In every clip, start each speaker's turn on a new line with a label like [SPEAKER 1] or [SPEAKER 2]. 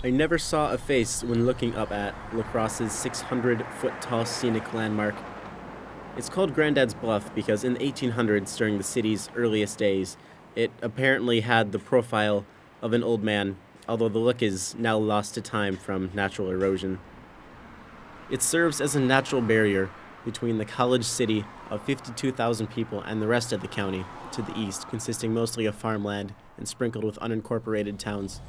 [SPEAKER 1] I never saw a face when looking up at La Crosse's 600-foot tall scenic landmark. It's called Grandad's Bluff because in the 1800s, during the city's earliest days, it apparently had the profile of an old man, although the look is now lost to time from natural erosion. It serves as a natural barrier between the college city of 52,000 people and the rest of the county to the east, consisting mostly of farmland and sprinkled with unincorporated towns.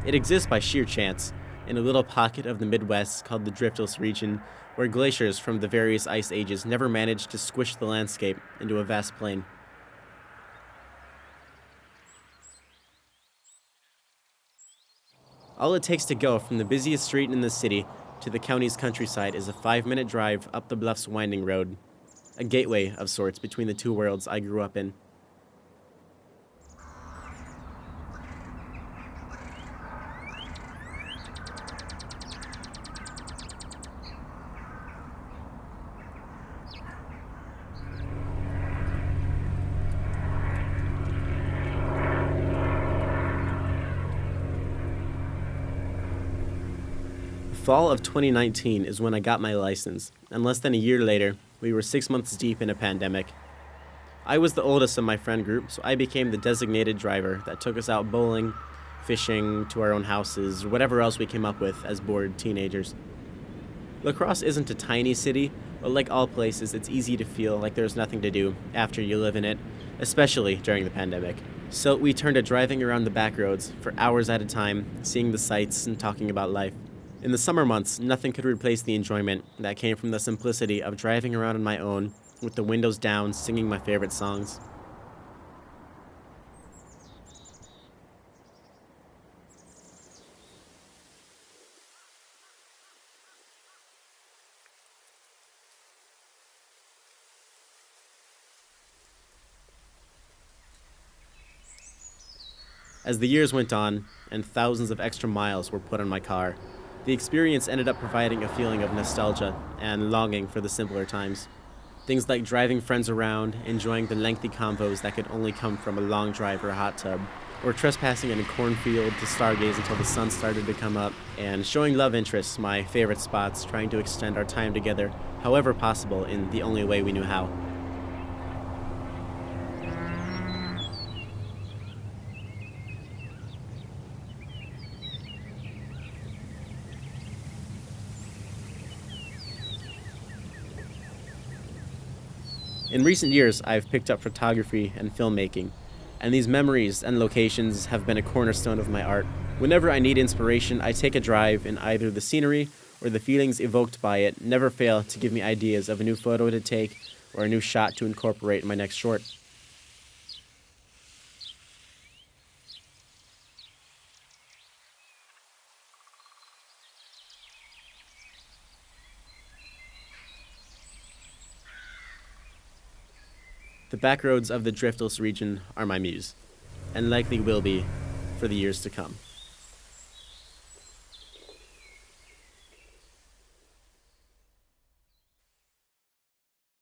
[SPEAKER 1] It exists by sheer chance, in a little pocket of the Midwest called the Driftless region, where glaciers from the various ice ages never managed to squish the landscape into a vast plain. All it takes to go from the busiest street in the city to the county's countryside is a 5-minute drive up the bluff's winding road, a gateway of sorts between the two worlds I grew up in. Fall of 2019 is when I got my license, and less than a year later, we were 6 months deep in a pandemic. I was the oldest of my friend group, so I became the designated driver that took us out bowling, fishing, to our own houses, or whatever else we came up with as bored teenagers. La Crosse isn't a tiny city, but like all places, it's easy to feel like there's nothing to do after you live in it, especially during the pandemic. So we turned to driving around the backroads for hours at a time, seeing the sights and talking about life. In the summer months, nothing could replace the enjoyment that came from the simplicity of driving around on my own, with the windows down, singing my favorite songs. As the years went on, and thousands of extra miles were put on my car, the experience ended up providing a feeling of nostalgia and longing for the simpler times. Things like driving friends around, enjoying the lengthy convos that could only come from a long drive or a hot tub, or trespassing in a cornfield to stargaze until the sun started to come up, and showing love interests, my favorite spots, trying to extend our time together however possible in the only way we knew how. In recent years, I've picked up photography and filmmaking, and these memories and locations have been a cornerstone of my art. Whenever I need inspiration, I take a drive, and either the scenery or the feelings evoked by it never fail to give me ideas of a new photo to take or a new shot to incorporate in my next short. The backroads of the Driftless region are my muse, and likely will be for the years to come.